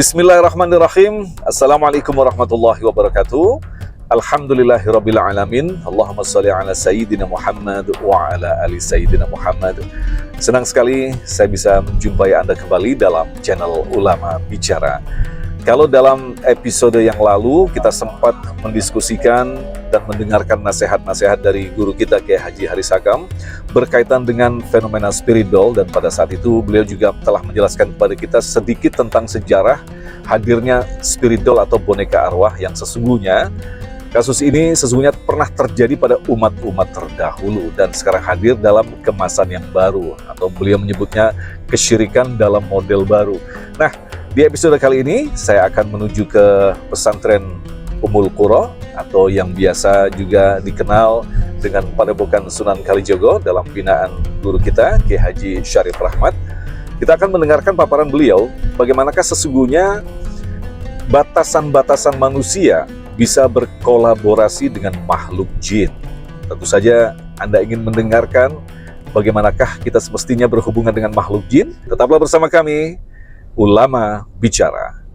Bismillahirrahmanirrahim. Assalamualaikum warahmatullahi wabarakatuh. Alhamdulillahirabbil alamin. Allahumma shalli ala sayyidina Muhammad wa ala ali sayyidina Muhammad. Senang sekali saya bisa menjumpai Anda kembali dalam channel Ulama Bicara. Kalau dalam episode yang lalu kita sempat mendiskusikan dan mendengarkan nasihat-nasihat dari guru kita Kiai Haji Haris Hakam berkaitan dengan fenomena spirit doll, dan pada saat itu beliau juga telah menjelaskan kepada kita sedikit tentang sejarah hadirnya spirit doll atau boneka arwah yang sesungguhnya kasus ini sesungguhnya pernah terjadi pada umat-umat terdahulu dan sekarang hadir dalam kemasan yang baru, atau beliau menyebutnya kesyirikan dalam model baru. Nah, di episode kali ini saya akan menuju ke pesantren Ummul Qura atau yang biasa juga dikenal dengan Padepokan Sunan Kalijogo dalam binaan guru kita Kiai Haji Syarif Rahmat. Kita akan mendengarkan paparan beliau bagaimanakah sesungguhnya batasan-batasan manusia bisa berkolaborasi dengan makhluk jin. Tentu saja Anda ingin mendengarkan bagaimanakah kita semestinya berhubungan dengan makhluk jin? Tetaplah bersama kami, Ulama Bicara.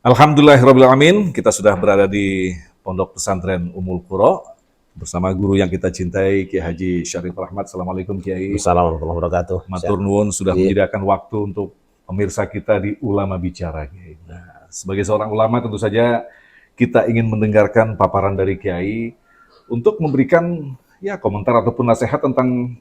Alhamdulillahirrahmanirrahim. Kita sudah berada di Pondok Pesantren Ummul Qura bersama guru yang kita cintai, Kiai Haji Syarif Rahmat. Assalamualaikum Kiai. Assalamualaikum warahmatullahi wabarakatuh. Matur nuwun sudah menyediakan waktu untuk pemirsa kita di Ulama Bicara, Kiai. Nah, sebagai seorang ulama tentu saja kita ingin mendengarkan paparan dari Kiai untuk memberikan komentar ataupun nasihat tentang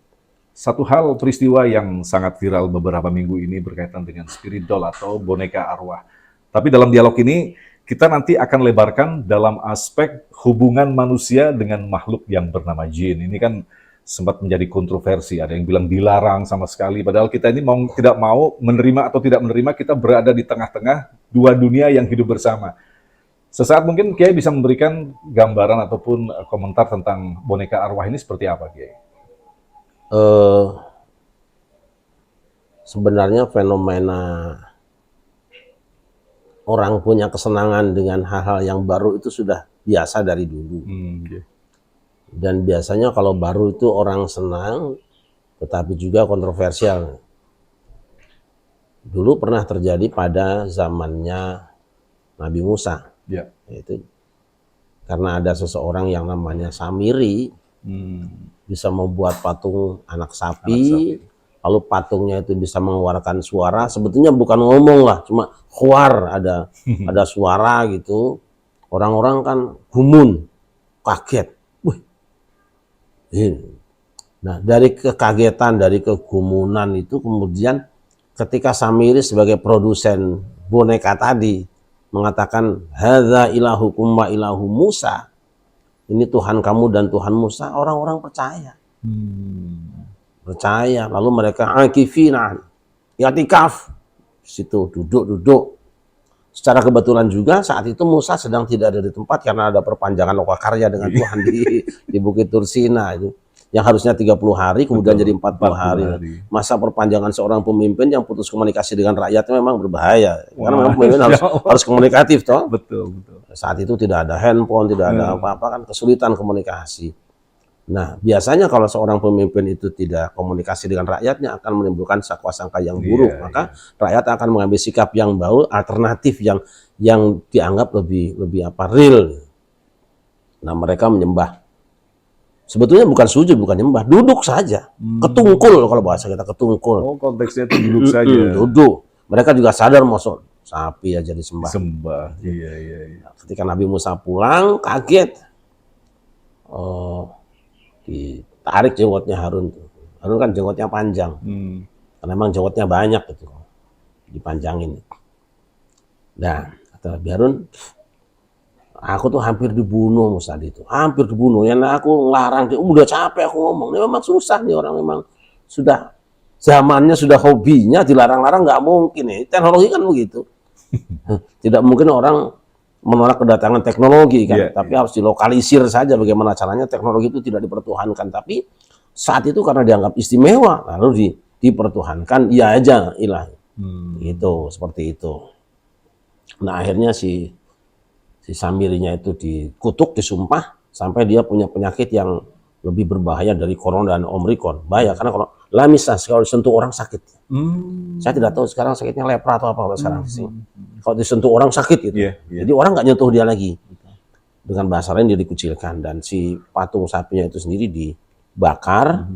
satu hal peristiwa yang sangat viral beberapa minggu ini berkaitan dengan spirit doll atau boneka arwah. Tapi dalam dialog ini kita nanti akan lebarkan dalam aspek hubungan manusia dengan makhluk yang bernama jin. Ini kan sempat menjadi kontroversi. Ada yang bilang dilarang sama sekali. Padahal kita ini tidak mau menerima atau tidak menerima, kita berada di tengah-tengah dua dunia yang hidup bersama. Sesaat mungkin Kiai bisa memberikan gambaran ataupun komentar tentang boneka arwah ini seperti apa, Kiai? Sebenarnya fenomena orang punya kesenangan dengan hal-hal yang baru itu sudah biasa dari dulu. Dan biasanya kalau baru itu orang senang, tetapi juga kontroversial. Dulu pernah terjadi pada zamannya Nabi Musa. Itu karena ada seseorang yang namanya Samiri bisa membuat patung anak sapi, lalu patungnya itu bisa mengeluarkan suara. Sebetulnya bukan ngomong lah, cuma keluar ada suara gitu. Orang-orang kan gumun, kaget. Nah, dari kekagetan, dari kegumunan itu kemudian ketika Samiri sebagai produsen boneka tadi mengatakan hadza ilahukum wa ilahu Musa, ini Tuhan kamu dan Tuhan Musa, orang-orang percaya. Percaya, lalu mereka akifina, i'tikaf, situ duduk. Secara kebetulan juga saat itu Musa sedang tidak ada di tempat karena ada perpanjangan lokakarya dengan Tuhan di Bukit Tursina itu. Yang harusnya 30 hari kemudian jadi 40 hari. Masa perpanjangan seorang pemimpin yang putus komunikasi dengan rakyatnya memang berbahaya. Karena memang pemimpin harus komunikatif toh. Betul. Saat itu tidak ada handphone, tidak ada apa-apa, kan kesulitan komunikasi. Nah, biasanya kalau seorang pemimpin itu tidak komunikasi dengan rakyatnya akan menimbulkan sangka yang buruk. Maka rakyat akan mengambil sikap yang baru, alternatif yang dianggap lebih real. Nah, mereka menyembah. Sebetulnya bukan sujud, bukan nyembah, duduk saja. Ketungkul kalau bahasa kita, ketungkul. Oh, konteksnya itu duduk saja. Duduk. Mereka juga sadar masuk sapi aja disembah. Iya. Ketika Nabi Musa pulang, kaget. Ditarik jenggotnya Harun. Harun kan jenggotnya panjang. Karena memang jenggotnya banyak gitu. Dipanjangin. Nah, kata Nabi Harun, aku tuh hampir dibunuh Musa itu. Hampir dibunuh. Yang aku ngelarang dia, udah capek aku ngomong. Ini memang susah nih orang, memang sudah zamannya, sudah hobinya dilarang-larang nggak mungkin ya. Teknologi kan begitu. Tidak mungkin orang menolak kedatangan teknologi kan, tapi harus dilokalisir saja bagaimana caranya teknologi itu tidak dipertuhankan. Tapi saat itu karena dianggap istimewa, lalu dipertuhankan, iya aja ilahi. Itu seperti itu. Nah, akhirnya si Samirinya itu dikutuk, disumpah sampai dia punya penyakit yang lebih berbahaya dari corona dan omikron. Bahaya karena kalau lamisas kalau disentuh orang sakit. Saya tidak tahu sekarang sakitnya lepra atau apa kalau sekarang sih. Kalau disentuh orang sakit gitu. Jadi orang nggak nyentuh dia lagi. Dengan bahasa lain dia dikucilkan dan si patung sapinya itu sendiri dibakar,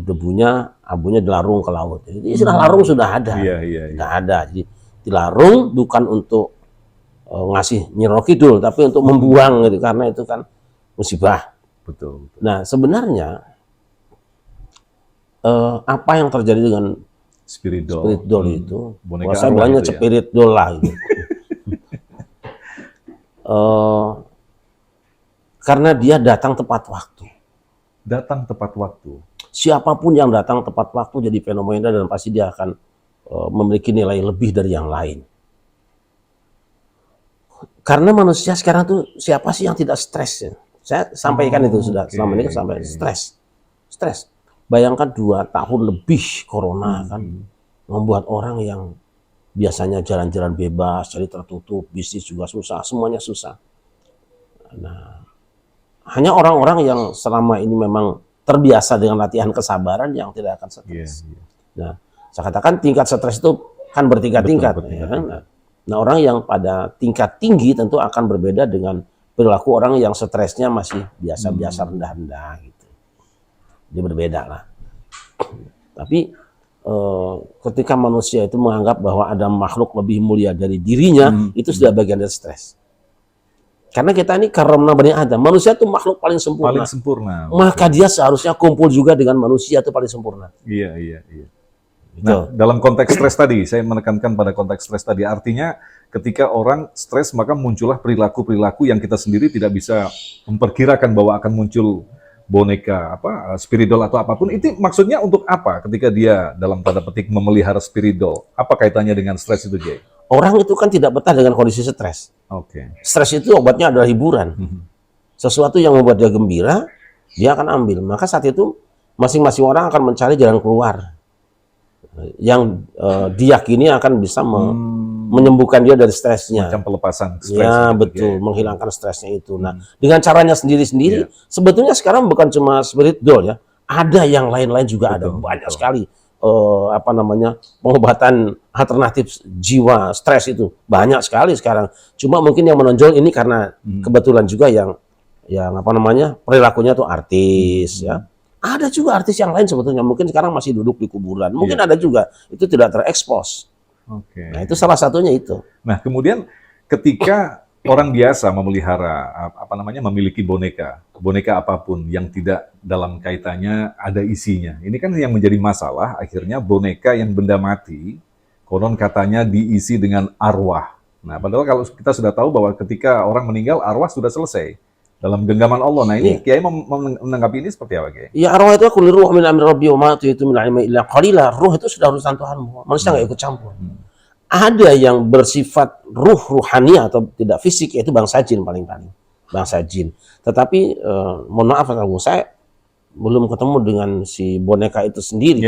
debunya, abunya dilarung ke laut. Jadi istilah larung sudah ada. Sudah ada. Jadi dilarung bukan untuk ngasih Nyi Roh Kidul, tapi untuk membuang gitu karena itu kan musibah. Betul. Nah sebenarnya apa yang terjadi dengan Spirit doll itu, boneka saya bilangnya spirit doll lah gitu. Karena dia datang tepat waktu. Datang tepat waktu. Siapapun yang datang tepat waktu jadi fenomena dan pasti dia akan memiliki nilai lebih dari yang lain. Karena manusia sekarang tuh siapa sih yang tidak stres ya? Saya sampaikan itu sudah selama ini sampai stres. Bayangkan 2 tahun lebih corona kan membuat orang yang biasanya jalan-jalan bebas, jadi tertutup, bisnis juga susah, semuanya susah. Nah, hanya orang-orang yang selama ini memang terbiasa dengan latihan kesabaran yang tidak akan stres. Nah, saya katakan tingkat stres itu kan bertingkat-tingkat. Ya. Nah, orang yang pada tingkat tinggi tentu akan berbeda dengan perilaku orang yang stresnya masih biasa-biasa rendah-rendah gitu. Dia berbeda lah. Tapi ketika manusia itu menganggap bahwa ada makhluk lebih mulia dari dirinya, itu sudah bagian dari stres. Karena kita ini karamna bani Adam, manusia itu makhluk paling sempurna. Maka dia seharusnya kumpul juga dengan manusia itu paling sempurna. Iya. Nah, dalam konteks stres tadi, saya menekankan pada konteks stres tadi, artinya ketika orang stres maka muncullah perilaku-perilaku yang kita sendiri tidak bisa memperkirakan bahwa akan muncul boneka, spirit doll atau apapun. Itu maksudnya untuk apa ketika dia dalam tanda petik memelihara spirit doll? Apa kaitannya dengan stres itu, Jay? Orang itu kan tidak betah dengan kondisi stres. Stres itu obatnya adalah hiburan. Sesuatu yang membuat dia gembira, dia akan ambil. Maka saat itu masing-masing orang akan mencari jalan keluar yang diyakini akan bisa menyembuhkan dia dari stresnya. Macam pelepasan stres. Ya, betul, menghilangkan stresnya itu. Nah, dengan caranya sendiri-sendiri, sebetulnya sekarang bukan cuma spirit doll ya, ada yang lain-lain juga ada banyak sekali. Pengobatan alternatif jiwa stres itu banyak sekali sekarang. Cuma mungkin yang menonjol ini karena kebetulan juga yang perilakunya tuh artis ya. Ada juga artis yang lain sebetulnya mungkin sekarang masih duduk di kuburan. Mungkin ada juga itu tidak terekspos. Nah, itu salah satunya itu. Nah, kemudian ketika orang biasa memelihara memiliki boneka apapun yang tidak dalam kaitannya ada isinya. Ini kan yang menjadi masalah akhirnya boneka yang benda mati konon katanya diisi dengan arwah. Nah, padahal kalau kita sudah tahu bahwa ketika orang meninggal arwah sudah selesai dalam genggaman Allah. Nah, ini Kiai menanggapi ini seperti apa, Kiai? Ya, arwah itu kulli ruh min amri rabbi wa ma itu min ilmi illa qalila. Ruh itu sudah urusan Tuhanmu. Manusia nggak ikut campur. Ada yang bersifat ruhani atau tidak fisik, yaitu bangsa jin paling-paling. Bangsa jin. Tetapi mohon maaf kalau saya belum ketemu dengan si boneka itu sendiri.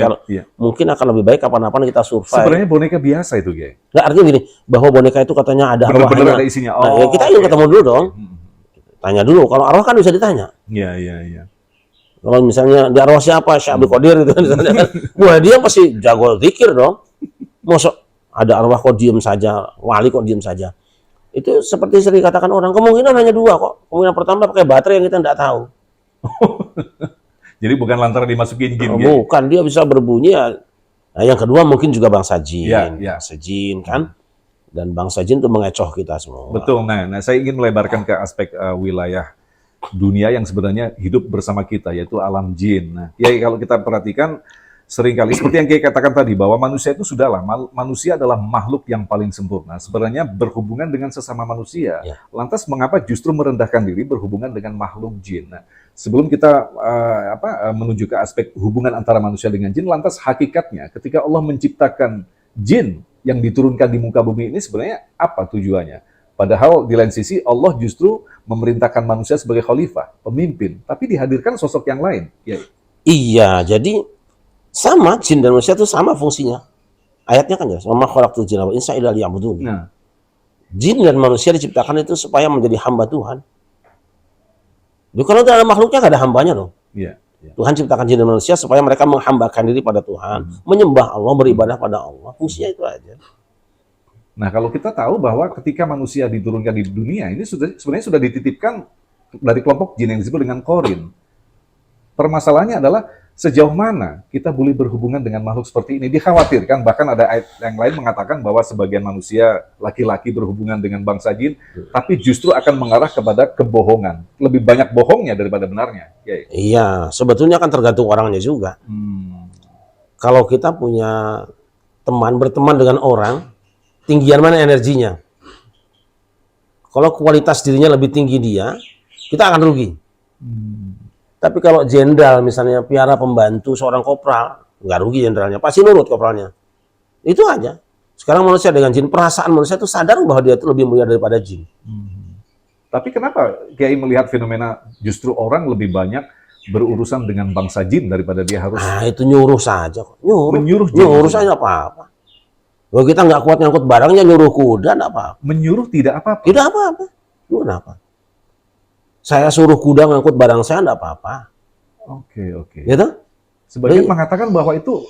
Mungkin akan lebih baik kapan-kapan kita survei. Sebenarnya boneka biasa itu, Kiai. Nggak, artinya gini, bahwa boneka itu katanya ada arwahnya. Benar-benar ada isinya. Ya kita ingin ketemu dulu dong. Tanya dulu, kalau arwah kan bisa ditanya. Iya. Kalau misalnya di arwah siapa, Syekh Abdul Qadir itu misalnya. Wah, dia pasti jago zikir dong. Masa ada arwah kok diem saja, wali kok diem saja. Itu seperti sering dikatakan orang, kemungkinan hanya 2 kok. Kemungkinan pertama pakai baterai yang kita tidak tahu. Jadi bukan lantaran dimasukin jin. Bukan, dia bisa berbunyi. Nah, yang kedua mungkin juga bangsa jin. Bangsa jin kan. Dan bangsa jin itu mengecoh kita semua. Betul. Nah, saya ingin melebarkan ke aspek wilayah dunia yang sebenarnya hidup bersama kita, yaitu alam jin. Nah, ya kalau kita perhatikan seringkali seperti yang Kiai katakan tadi bahwa manusia itu sudahlah, manusia adalah makhluk yang paling sempurna. Sebenarnya berhubungan dengan sesama manusia. Lantas mengapa justru merendahkan diri berhubungan dengan makhluk jin? Nah, sebelum kita menuju ke aspek hubungan antara manusia dengan jin, lantas hakikatnya ketika Allah menciptakan jin yang diturunkan di muka bumi ini sebenarnya apa tujuannya? Padahal di lain sisi Allah justru memerintahkan manusia sebagai khalifah, pemimpin, tapi dihadirkan sosok yang lain. Iya, jadi sama jin dan manusia itu sama fungsinya. Ayatnya kan ya, "Wa ma khalaqtul jinna wal insa illa liya'budun." Nah, jin dan manusia diciptakan itu supaya menjadi hamba Tuhan. Jadi kalau tidak ada makhluknya nggak ada hambanya dong. Iya. Iya. Tuhan ciptakan jin dan manusia supaya mereka menghambakan diri pada Tuhan, menyembah Allah, beribadah pada Allah. Fungsinya itu aja. Nah, kalau kita tahu bahwa ketika manusia diturunkan di dunia, ini sebenarnya sudah dititipkan dari kelompok jin yang disebut dengan Qorin. Permasalahannya adalah sejauh mana kita boleh berhubungan dengan makhluk seperti ini. Dikhawatirkan, bahkan ada ayat yang lain mengatakan bahwa sebagian manusia laki-laki berhubungan dengan bangsa jin, tapi justru akan mengarah kepada kebohongan. Lebih banyak bohongnya daripada benarnya. Ya, Iya, sebetulnya kan tergantung orangnya juga. Kalau kita punya berteman dengan orang, tinggian mana energinya? Kalau kualitas dirinya lebih tinggi dia, kita akan rugi. Tapi kalau jenderal misalnya piara pembantu seorang kopral, nggak rugi jenderalnya, pasti nurut kopralnya. Itu aja. Sekarang manusia dengan jin, perasaan manusia itu sadar bahwa dia itu lebih mulia daripada jin. Tapi kenapa Kiai melihat fenomena justru orang lebih banyak berurusan dengan bangsa jin daripada dia harus Itu nyuruh saja kok. Menyuruh jin. Nyuruh saja apa-apa. Kalau kita nggak kuat ngangkut barangnya, nyuruh kuda nggak apa-apa. menyuruh tidak apa-apa? Tidak apa-apa. Lu kenapa? Saya suruh kuda ngangkut barang saya nggak apa-apa. Oke. Gitu? Sebagian mengatakan bahwa itu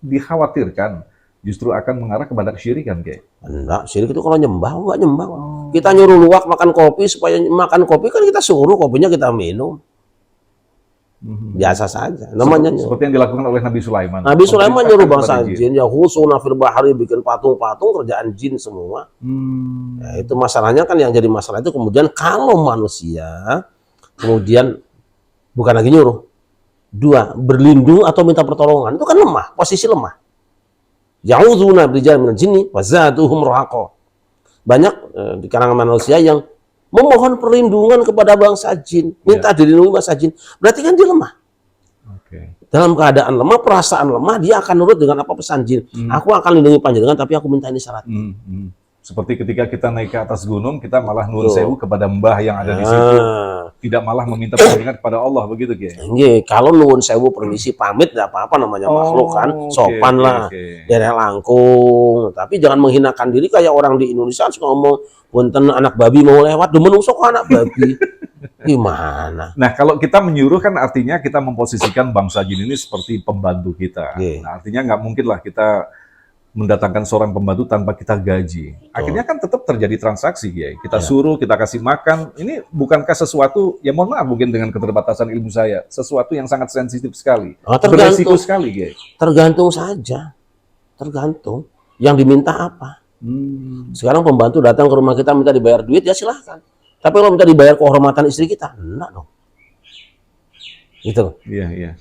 dikhawatirkan justru akan mengarah kepada kesyirikan, Kiai. Enggak, syirik itu kalau nyembah, enggak nyembah. Kita nyuruh luwak makan kopi, supaya makan kopi kan kita suruh, kopinya kita minum. Biasa saja. Namanya Seperti yang dilakukan oleh Nabi Sulaiman. Nabi Sulaiman nyuruh bangsa Memerintahkan kepada jin, ya khusuna fil bahari, bikin patung-patung, kerjaan jin semua. Ya, itu masalahnya kan, yang jadi masalah itu kemudian kalau manusia kemudian bukan lagi nyuruh, dua, berlindung atau minta pertolongan, itu kan lemah, posisi lemah. Ya'udzuna birijal minal jinni wa zaduhum rahaqa. Banyak di kalangan manusia yang memohon perlindungan kepada bangsa jin, minta dilindungi bangsa jin, berarti kan dia lemah. Dalam keadaan lemah, perasaan lemah, dia akan nurut dengan apa pesan jin. Aku akan lindungi panjenengan, tapi aku minta ini syarat. Seperti ketika kita naik ke atas gunung, kita malah nuwun sewu kepada mbah yang ada di situ. Tidak malah meminta perlindungan kepada Allah, begitu, Kiai? Kalau nuwun sewu permisi pamit, tidak apa-apa, namanya makhluk kan, sopan lah, derek langkung. Tapi jangan menghinakan diri kayak orang di Indonesia suka ngomong, punten anak babi mau lewat, demen usok anak babi. Gimana? Nah, kalau kita menyuruh kan artinya kita memposisikan bangsa jin ini seperti pembantu kita. Nah, artinya nggak mungkin lah kita mendatangkan seorang pembantu tanpa kita gaji. Akhirnya kan tetap terjadi transaksi, ya. Kita suruh, kita kasih makan. Ini bukankah sesuatu, ya mohon maaf mungkin dengan keterbatasan ilmu saya, sesuatu yang sangat sensitif sekali. Beresiko sekali, ya. Tergantung saja. Tergantung. Yang diminta apa. Sekarang pembantu datang ke rumah kita minta dibayar duit, ya silahkan. Tapi kalau minta dibayar kehormatan istri kita, enggak dong. Gitu. Iya.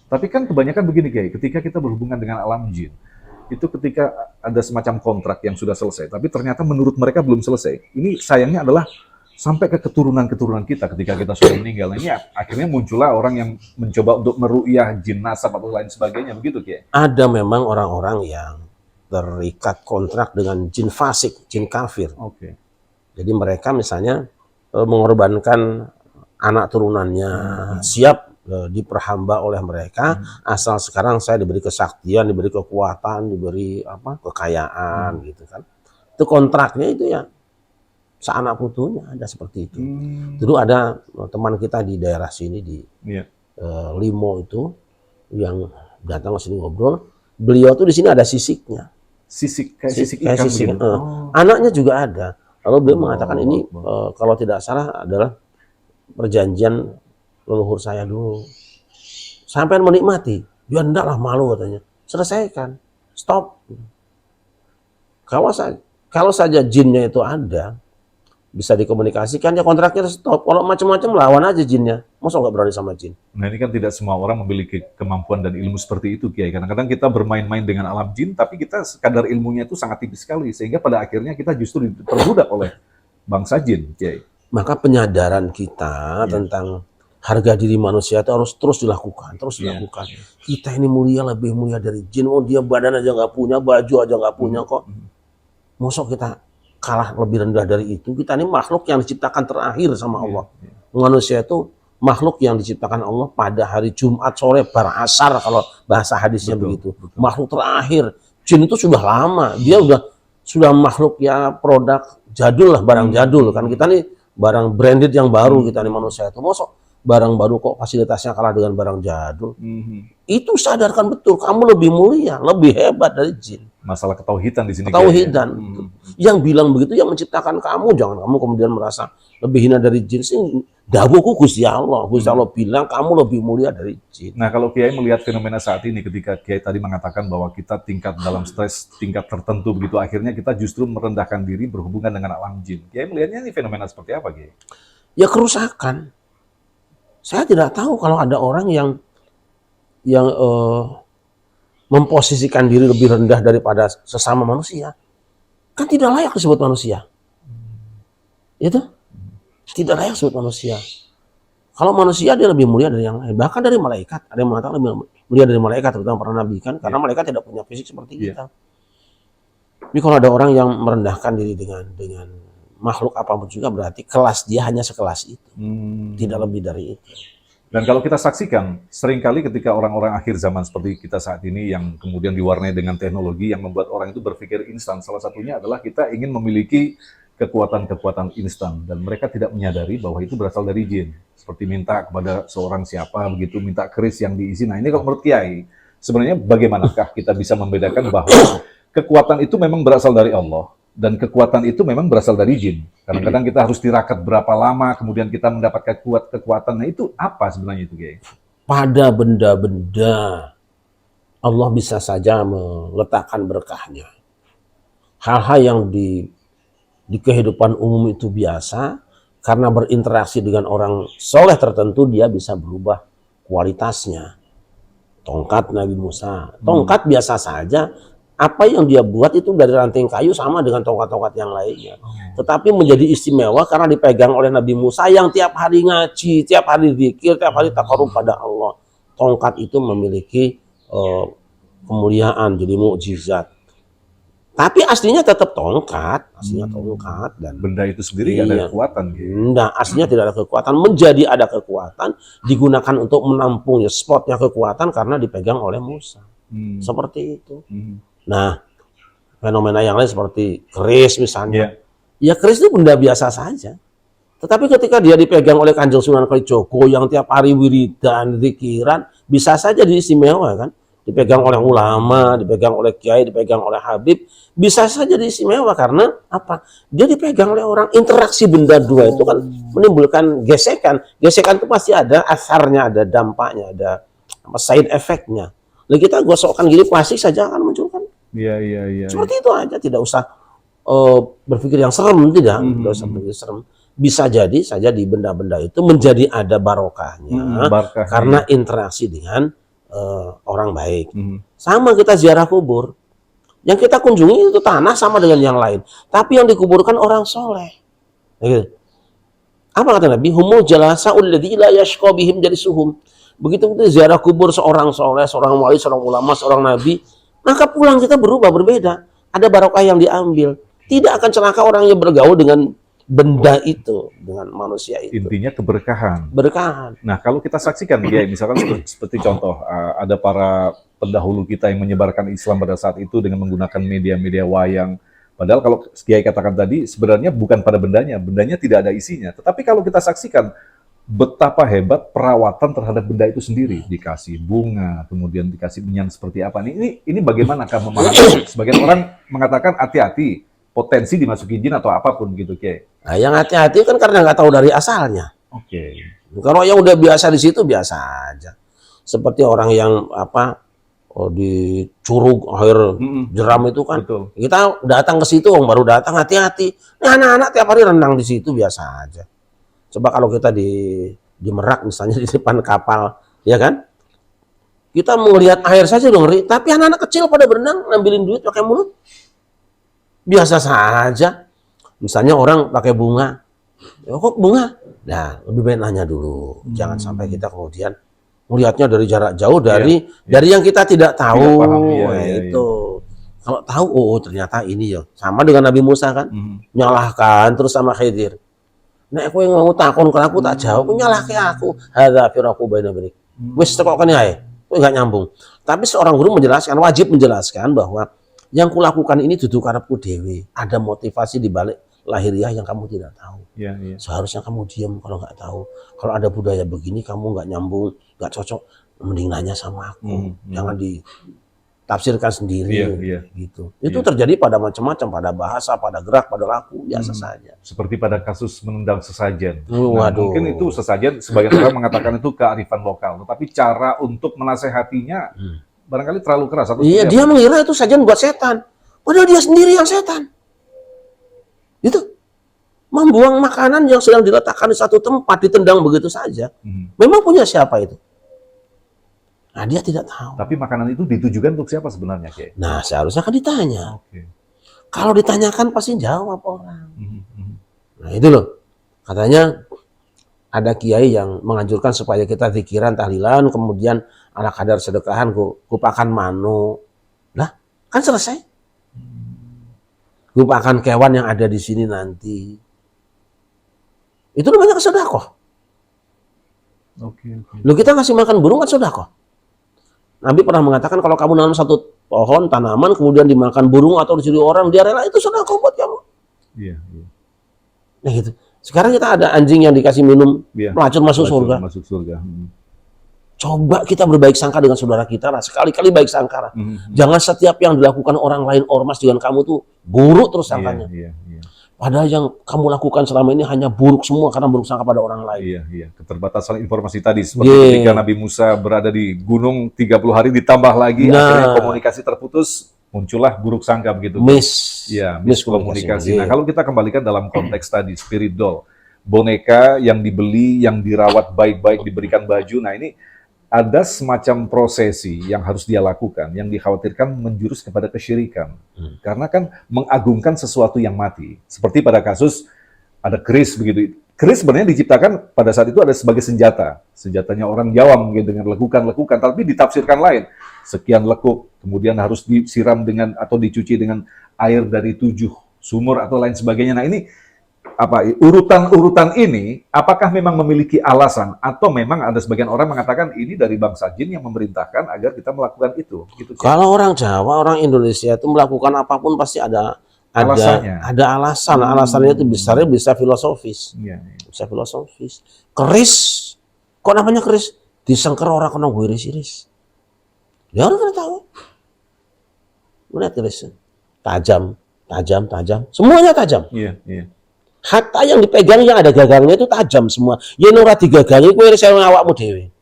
Tapi kan kebanyakan begini, Kiai, ketika kita berhubungan dengan alam jin, itu ketika ada semacam kontrak yang sudah selesai, tapi ternyata menurut mereka belum selesai. Ini sayangnya adalah sampai ke keturunan-keturunan kita ketika kita sudah meninggal. Ini akhirnya muncullah orang yang mencoba untuk meru'yah jin nasab atau lain sebagainya, begitu, Kiai? Ada memang orang-orang yang terikat kontrak dengan jin fasik, jin kafir. Jadi mereka misalnya mengorbankan anak turunannya, siap diperhamba oleh mereka, asal sekarang saya diberi kesaktian, diberi kekuatan, diberi kekayaan gitu kan. Itu kontraknya itu ya seanak putunya, ada seperti itu. Dulu ada teman kita di daerah sini di Limo itu yang datang ke sini ngobrol, beliau tuh di sini ada sisiknya. Sisik ikan. Anaknya juga ada. Lalu beliau mengatakan ini kalau tidak salah adalah perjanjian leluhur saya dulu. Sampai menikmati. Ya enggak lah, malu katanya. Selesaikan. Stop. Kalau saja jinnya itu ada, bisa dikomunikasikan, ya kontraknya stop. Kalau macam-macam lawan aja jinnya. Masa nggak berani sama jin? Nah, ini kan tidak semua orang memiliki kemampuan dan ilmu seperti itu, Kiai. Kadang-kadang kita bermain-main dengan alam jin, tapi kita kadar ilmunya itu sangat tipis sekali. Sehingga pada akhirnya kita justru diperbudak oleh bangsa jin, Kiai. Maka penyadaran kita tentang harga diri manusia itu harus terus dilakukan, Kita ini mulia, lebih mulia dari jin. Oh, dia badan aja nggak punya, baju aja nggak punya kok. Masa kita kalah lebih rendah dari itu? Kita ini makhluk yang diciptakan terakhir sama Allah. Manusia itu makhluk yang diciptakan Allah pada hari Jumat sore bar asar, kalau bahasa hadisnya begitu. Makhluk terakhir. Jin itu sudah lama, dia sudah makhluk ya produk jadul lah, barang jadul kan. Kita nih barang branded yang baru, kita nih manusia itu. barang baru kok fasilitasnya kalah dengan barang jadul. Itu sadarkan betul, kamu lebih mulia, lebih hebat dari jin. Masalah ketauhidan di sini. Ketauhidan. Yang bilang begitu yang menciptakan kamu, jangan kamu kemudian merasa lebih hina dari jin. Dawuhku Gusti Allah. Gusti Allah bilang kamu lebih mulia dari jin. Nah, kalau Kiai melihat fenomena saat ini ketika Kiai tadi mengatakan bahwa kita tingkat dalam stres tingkat tertentu begitu, akhirnya kita justru merendahkan diri berhubungan dengan alam jin. Kiai melihatnya ini fenomena seperti apa, Kiai? Ya kerusakan. Saya tidak tahu kalau ada orang yang memposisikan diri lebih rendah daripada sesama manusia, kan tidak layak disebut manusia. Itu tidak layak disebut manusia. Kalau manusia dia lebih mulia dari yang lain, bahkan dari malaikat. Ada yang mengatakan lebih mulia dari malaikat, terutama para nabi kan, karena malaikat tidak punya fisik seperti kita. Tapi kalau ada orang yang merendahkan diri dengan makhluk apapun juga, berarti kelas dia hanya sekelas itu, tidak lebih dari itu. Dan kalau kita saksikan, seringkali ketika orang-orang akhir zaman seperti kita saat ini yang kemudian diwarnai dengan teknologi yang membuat orang itu berpikir instan, salah satunya adalah kita ingin memiliki kekuatan-kekuatan instan dan mereka tidak menyadari bahwa itu berasal dari jin. Seperti minta kepada seorang siapa begitu, minta keris yang diisi. Nah, ini kalau menurut Kiai, sebenarnya bagaimanakah kita bisa membedakan bahwa kekuatan itu memang berasal dari Allah dan kekuatan itu memang berasal dari jin. Kadang-kadang kita harus tirakat berapa lama, kemudian kita mendapatkan kekuatan. Nah, itu apa sebenarnya itu, Kiai? Pada benda-benda Allah bisa saja meletakkan berkahnya. Hal-hal yang di kehidupan umum itu biasa, karena berinteraksi dengan orang soleh tertentu, dia bisa berubah kualitasnya. Tongkat Nabi Musa, tongkat biasa saja, apa yang dia buat itu dari ranting kayu sama dengan tongkat-tongkat yang lainnya. Tetapi menjadi istimewa karena dipegang oleh Nabi Musa yang tiap hari ngaji, tiap hari zikir, tiap hari takarub pada Allah. Tongkat itu memiliki kemuliaan, jadi mukjizat. Tapi aslinya tetap tongkat, dan benda itu sendiri nggak ada kekuatan. Nah, aslinya tidak ada kekuatan, menjadi ada kekuatan, digunakan untuk menampung spotnya kekuatan karena dipegang oleh Musa. Seperti itu. Nah, fenomena yang lain seperti keris misalnya. Ya keris itu benda biasa saja. Tetapi ketika dia dipegang oleh Kanjeng Sunan Kalijogo yang tiap hari wiridan, zikiran, bisa saja diistimewa kan. Dipegang oleh ulama, dipegang oleh kiai, dipegang oleh habib, bisa saja diistimewa karena apa? Dia dipegang oleh orang. Interaksi benda dua itu kan menimbulkan gesekan. Gesekan itu pasti ada asarnya, ada dampaknya, ada side effect-nya. Lalu kita gosokkan gini plastik saja akan munculkan. Iya. Seperti itu aja, tidak usah berpikir yang serem, tidak usah berpikir serem. Bisa jadi saja di benda-benda itu menjadi ada barokahnya, karena interaksi dengan orang baik. Sama kita ziarah kubur. Yang kita kunjungi itu tanah sama dengan yang lain. Tapi yang dikuburkan orang soleh. Gitu. Apa kata Nabi? Humul jalasa'ul ladzi la yashqa bihim jalisuhum. Begitu kita ziarah kubur seorang soleh, seorang wali, seorang ulama, seorang nabi, maka pulang kita berubah, berbeda. Ada barokah yang diambil. Tidak akan celaka orang yang bergaul dengan benda itu, dengan manusia itu. Intinya keberkahan. Berkahan. Nah, kalau kita saksikan, ya, misalkan seperti contoh, ada para pendahulu kita yang menyebarkan Islam pada saat itu dengan menggunakan media-media wayang. Padahal kalau Kiai katakan tadi, sebenarnya bukan pada bendanya tidak ada isinya. Tetapi kalau kita saksikan, betapa hebat perawatan terhadap benda itu sendiri, dikasih bunga, kemudian dikasih minyak seperti apa. Ini bagaimanakah memahami? Sebagian orang mengatakan hati-hati, potensi dimasuki jin atau apapun gitu, Kiai. Nah, yang hati-hati kan karena nggak tahu dari asalnya. Oke. Kalau yang udah biasa di situ biasa aja. Seperti orang yang di curug air jeram itu kan. Betul. Kita datang ke situ, baru datang hati-hati. Ini anak-anak tiap hari renang di situ biasa aja. Coba kalau kita di Merak misalnya di depan kapal, ya kan? Kita melihat air saja udah ngeri, tapi anak-anak kecil pada berenang ngambilin duit pakai mulut. Biasa saja. Misalnya orang pakai bunga. Ya, kok bunga? Nah, lebih baik nanya dulu. Jangan sampai kita kemudian melihatnya dari jarak jauh dari yang kita tidak tahu. Tidak paham, itu. Kalau tahu, oh ternyata ini ya. Sama dengan Nabi Musa kan. Nyalahkan terus sama Khidir. Nek kowe ngomong takon ke aku tak jawab, kowe nyalahke aku. Hadza firaku baina banik. Wis tekokane ae. Kowe enggak nyambung. Tapi seorang guru menjelaskan, wajib menjelaskan bahwa yang kulakukan ini duduk karepku dewe. Ada motivasi di balik lahiriah yang kamu tidak tahu. Ya, ya. Seharusnya kamu diam kalau nggak tahu. Kalau ada budaya begini kamu nggak nyambung, nggak cocok, mending nanya sama aku. Jangan ditafsirkan sendiri. Gitu. Itu terjadi pada macam-macam, pada bahasa, pada gerak, pada laku, biasa saja. Seperti pada kasus menendang sesajen. Waduh. Nah, mungkin itu sesajen, sebagian orang mengatakan itu kearifan lokal. Tetapi cara untuk menasehatinya barangkali terlalu keras. Iya, dia mengira itu sajian buat setan. Padahal dia sendiri yang setan. Itu membuang makanan yang sedang diletakkan di satu tempat, ditendang begitu saja. Memang punya siapa itu? Nah, dia tidak tahu. Tapi makanan itu ditujukan untuk siapa sebenarnya, Kiai? Nah, seharusnya kan ditanya. Oke. Kalau ditanyakan pasti jawab orang. Nah, itu loh. Katanya ada kiai yang menganjurkan supaya kita zikiran, tahlilan, kemudian ala kadar sedekahan kupakan mano. Lah, kan selesai. Lupakan kewan yang ada di sini nanti. Itu namanya sedekah. Oke. Lu kita ngasih makan burung kan sedekah. Nabi pernah mengatakan kalau kamu nanam satu pohon tanaman kemudian dimakan burung atau dicuri orang, dia rela, itu sedekah buat kamu. Iya. Nah gitu. Sekarang kita ada anjing yang dikasih minum pelacur masuk surga. Masuk surga. Coba kita berbaik sangka dengan saudara kita lah. Sekali-kali baik sangka. Jangan setiap yang dilakukan orang lain ormas dengan kamu tuh buruk terus sangkanya. Iya. Padahal yang kamu lakukan selama ini hanya buruk semua karena buruk sangka pada orang lain. Iya. Keterbatasan informasi tadi. Seperti ketika Nabi Musa berada di gunung 30 hari ditambah lagi akhirnya komunikasi terputus, muncullah buruk sangka begitu. Miskomunikasi. Nah, kalau kita kembalikan dalam konteks tadi spirit doll, boneka yang dibeli, yang dirawat baik-baik, diberikan baju. Nah, ini ada semacam prosesi yang harus dia lakukan, yang dikhawatirkan menjurus kepada kesyirikan. Karena kan mengagungkan sesuatu yang mati. Seperti pada kasus ada keris begitu. Keris sebenarnya diciptakan pada saat itu ada sebagai senjata. Senjatanya orang Jawa mungkin dengan lekukan-lekukan, tapi ditafsirkan lain. Sekian lekuk, kemudian harus disiram dengan atau dicuci dengan air dari 7 sumur atau lain sebagainya. Nah, ini urutan-urutan ini apakah memang memiliki alasan atau memang ada sebagian orang mengatakan ini dari bangsa jin yang memerintahkan agar kita melakukan itu gitu. Kalau orang Jawa, orang Indonesia itu melakukan apapun pasti ada alasan. Alasannya itu bisa filosofis. Bisa filosofis. Keris, kok namanya keris? Disengker orang kena iris-iris. Ya orang kan tahu. Melihat keris. Tajam. Semuanya tajam. Iya. Hatta yang dipegang yang ada gagangnya itu tajam semua. Ya ora digagangi kowe iris awakmu dhewe.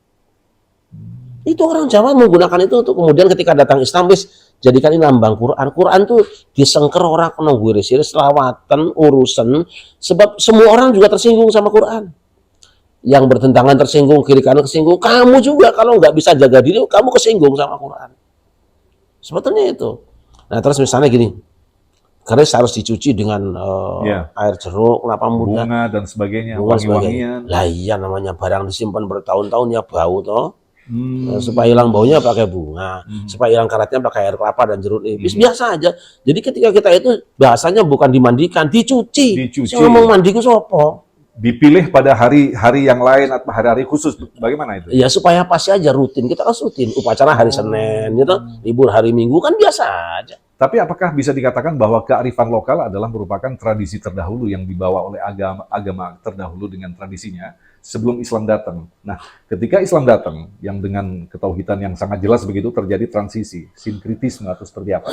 Itu orang Jawa menggunakan itu untuk kemudian ketika datang Islam wis jadikan ini lambang Quran. Quran tuh disengker ora kena iris-iris, selawatan, urusan, sebab semua orang juga tersinggung sama Quran. Yang bertentangan tersinggung, kiri kanan tersinggung, kamu juga kalau nggak bisa jaga diri, kamu kesinggung sama Quran. Sebetulnya itu. Nah, terus misalnya gini, keris harus dicuci dengan air jeruk, kelapa muda, bunga dan sebagainya, wangi-wangian. Lah iya, namanya barang disimpan bertahun-tahun ya bau toh. Supaya hilang baunya pakai bunga, supaya hilang karatnya pakai air kelapa dan jeruk nipis. Biasa aja. Jadi ketika kita itu bahasanya bukan dimandikan, dicuci. Saya ngomong mandi ku sopo? Dipilih pada hari-hari yang lain atau hari-hari khusus, bagaimana itu? Ya supaya pasti aja rutin. Kita harus rutin. Upacara hari Senin, gitu. Libur hari Minggu kan biasa aja. Tapi apakah bisa dikatakan bahwa kearifan lokal adalah merupakan tradisi terdahulu yang dibawa oleh agama terdahulu dengan tradisinya sebelum Islam datang? Nah, ketika Islam datang, yang dengan ketauhidan yang sangat jelas begitu terjadi transisi, sinkritisme atau seperti apa?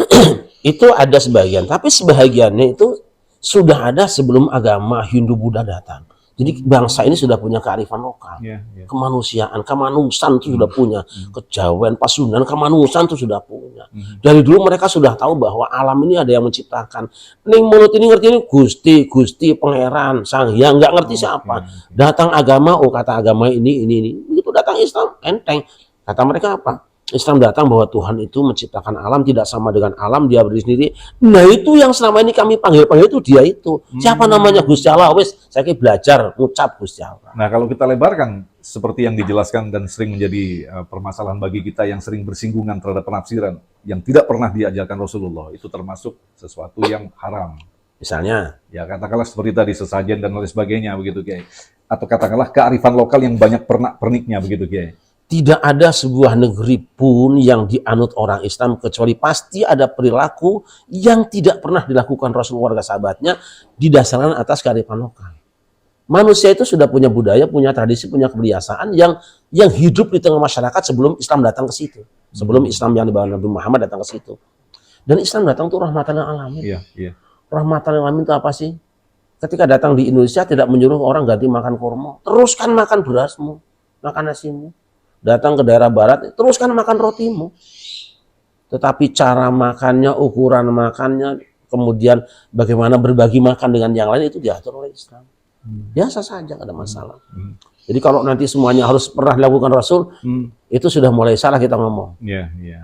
Itu ada sebagian, tapi sebagiannya itu sudah ada sebelum agama Hindu-Buddha datang. Jadi bangsa ini sudah punya kearifan lokal, kemanusiaan, kemanusan itu sudah punya, kejawen, Pasundan, kemanusan itu sudah punya. Dari dulu mereka sudah tahu bahwa alam ini ada yang menciptakan. Ning mulut ini ngerti ini Gusti, Pangeran, Sang Hyang, nggak ngerti siapa. Datang agama, kata agama ini. Begitu datang Islam, enteng. Kata mereka apa? Islam datang bahwa Tuhan itu menciptakan alam tidak sama dengan alam, dia berdiri sendiri. Nah itu yang selama ini kami panggil itu dia itu. Siapa namanya Gusti Allah? Wes, saya belajar ngucap Gusti Allah. Nah kalau kita lebarkan seperti yang dijelaskan dan sering menjadi permasalahan bagi kita yang sering bersinggungan terhadap penafsiran yang tidak pernah diajarkan Rasulullah, itu termasuk sesuatu yang haram. Misalnya, ya katakanlah seperti tadi sesajen dan lain sebagainya begitu Kiai. Atau katakanlah kearifan lokal yang banyak pernak-perniknya begitu Kiai. tidak ada sebuah negeri pun yang dianut orang Islam kecuali pasti ada perilaku yang tidak pernah dilakukan Rasul warga sahabatnya didasarkan atas kearifan lokal. Manusia itu sudah punya budaya, punya tradisi, punya kebiasaan yang hidup di tengah masyarakat sebelum Islam datang ke situ. Sebelum Islam yang dibawa Nabi Muhammad datang ke situ. Dan Islam datang itu rahmatan lil alamin. Iya, iya. Rahmatan lil alamin itu apa sih? Ketika datang di Indonesia tidak menyuruh orang ganti makan kurma, teruskan makan berasmu, makan nasimu. Datang ke daerah barat, teruskan makan rotimu. Tetapi cara makannya, ukuran makannya, kemudian bagaimana berbagi makan dengan yang lain itu diatur oleh Islam. Biasa saja, nggak ada masalah. Jadi kalau nanti semuanya harus pernah dilakukan Rasul, itu sudah mulai salah kita ngomong. Iya, iya.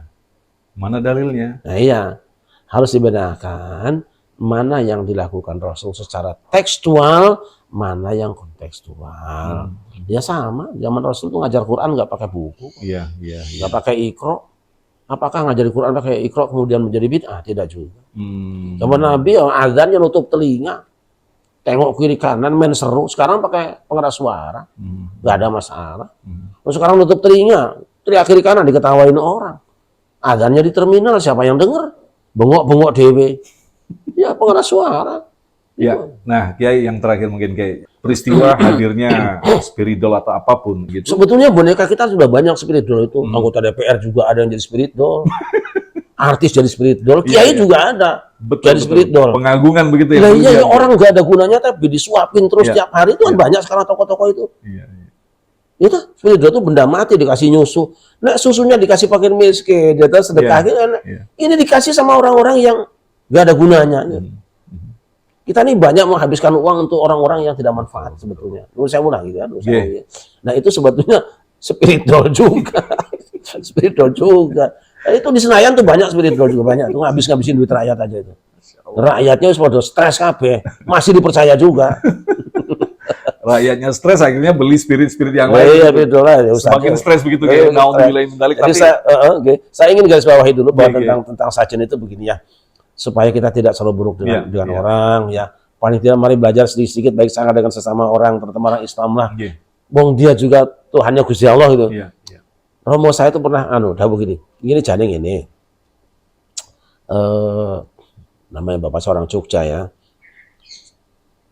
Mana dalilnya? Nah iya, harus dibedakan mana yang dilakukan Rasul secara tekstual, mana yang kontekstual. Ya sama, zaman Rasul itu ngajar Quran nggak pakai buku, Iya, iya, iya. nggak pakai Iqra. Apakah ngajar Quran pakai Iqra kemudian menjadi bid'ah? Tidak juga. Zaman Nabi azannya nutup telinga, tengok kiri kanan main seru. Sekarang pakai pengeras suara, nggak ada masalah. Sekarang nutup telinga, teriak kiri kanan diketawain orang. Azannya di terminal, siapa yang dengar? Bengok-bengok dewe. Ya pengeras suara. Ya, nah Kiai yang terakhir mungkin Kiai, peristiwa hadirnya spiridol atau apapun gitu. Sebetulnya boneka kita sudah banyak spiridol itu. Anggota DPR juga ada yang jadi spiridol. Artis jadi spiridol, Kiai juga ada. Betul, jadi spiridol. Pengagungan begitu ya. Nah, iya, orang nggak ada gunanya tapi disuapin terus tiap hari itu kan banyak sekarang tokoh-tokoh itu. Iya, iya. Itu spiridol itu benda mati dikasih nyusu. Nah, susunya dikasih fakir miskin, dia terus sedekah gitu. Ini dikasih sama orang-orang yang nggak ada gunanya. Kita ini banyak menghabiskan uang untuk orang-orang yang tidak manfaat sebetulnya. Menurut saya murah gitu ya. Nah itu sebetulnya spiridol juga. Spiridol juga. Nah, itu di Senayan tuh banyak spiridol juga banyak. Tuh ngabisin duit rakyat aja itu. Rakyatnya sudah stres kabeh, masih dipercaya juga. Rakyatnya stres akhirnya beli spirit-spirit yang lain. Iya, spiridol lah. Semakin stres begitu kayak naudzubillah min dzalik. Jadi saya ingin garis bawahi dulu bahwa tentang sajen itu begini ya. Supaya kita tidak selalu buruk dengan orang ya. Paling tidak mari belajar sedikit-sedikit baik sangka dengan sesama orang, terutama orang Islam lah. Bong dia juga Tuhannya Gusti Allah itu. Romo saya itu pernah dawuh gini. Gini janing ini. Namanya Bapak seorang Jogja ya.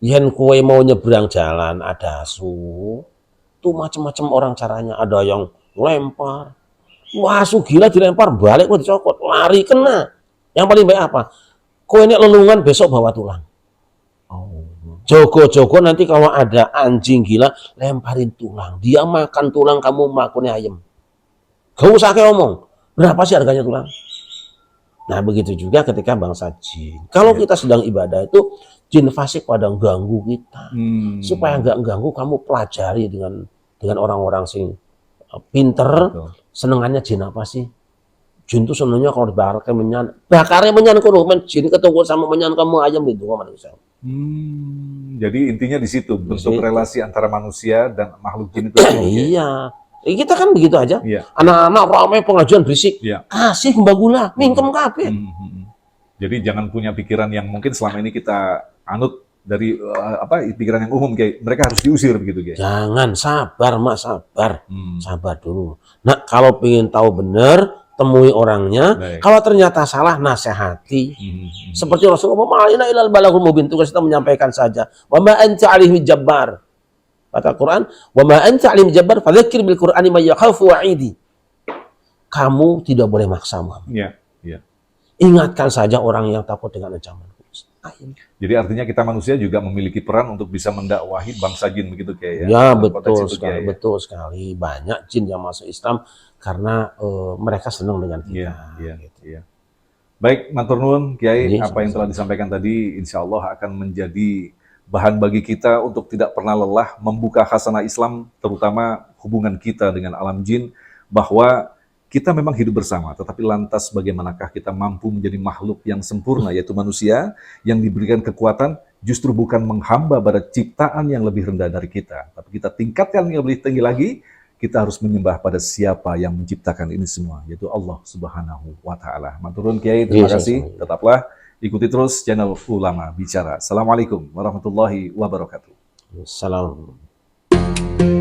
Yen kue mau nyebrang jalan ada asu. Tuh macam-macam orang caranya, ada yang lempar. Wah, asu gila dilempar balik kok dicokot, lari kena. Yang paling baik apa? Kau ini lelungan besok bawa tulang. Jogo-jogo nanti kalau ada anjing gila, lemparin tulang. Dia makan tulang, kamu makannya ayam. Gak usah kayak ngomong. Berapa sih harganya tulang? Nah begitu juga ketika bangsa jin. Kalau kita sedang ibadah itu, jin fasik pada ganggu kita. Supaya nggak ganggu, kamu pelajari dengan orang-orang sing pinter. Senengannya jin apa sih? Jin itu senangnya kalau dibakar bakarnya menyan kono men jin ketemu sama menyan kamu ayam itu manusia. Jadi intinya di situ bentuk relasi antara manusia dan makhluk jin itu. Iya. Kita kan begitu aja. Anak-anak ramai pengajian berisik. Kasih kembang gula, mingkem kabeh. Jadi jangan punya pikiran yang mungkin selama ini kita anut dari pikiran yang umum kayak mereka harus diusir begitu kayak. Jangan, sabar Mas, sabar. Sabar dulu. Nah, kalau pengen tahu benar temui orangnya. Kalau ternyata salah, nasihati. Seperti Rasulullah, ma'alina ilal balagul mubin, tugas kita menyampaikan saja. Wa ma anta alaihi jabbar. Kata Quran, wa ma anta alaihi jabbar, fadzakir bil Qur'ani may yakhafu wa'idi. Kamu tidak boleh maksa Muhammad. Ingatkan saja orang yang takut dengan ancaman. Jadi artinya kita manusia juga memiliki peran untuk bisa mendakwahi bangsa jin begitu kayak ya. Ya betul sekali, betul sekali. Banyak jin yang masuk Islam karena mereka senang dengan kita. Baik, matur nuwun Kiai, apa yang telah disampaikan tadi insya Allah akan menjadi bahan bagi kita untuk tidak pernah lelah membuka khasanah Islam, terutama hubungan kita dengan alam jin, bahwa kita memang hidup bersama, tetapi lantas bagaimanakah kita mampu menjadi makhluk yang sempurna, yaitu manusia yang diberikan kekuatan justru bukan menghamba pada ciptaan yang lebih rendah dari kita, tapi kita tingkatkan yang lebih tinggi lagi. Kita harus menyembah pada siapa yang menciptakan ini semua, yaitu Allah Subhanahu wa Ta'ala. Maturun Kiai, terima kasih. Tetaplah ikuti terus channel Ulama Bicara. Assalamualaikum warahmatullahi wabarakatuh. Assalamualaikum.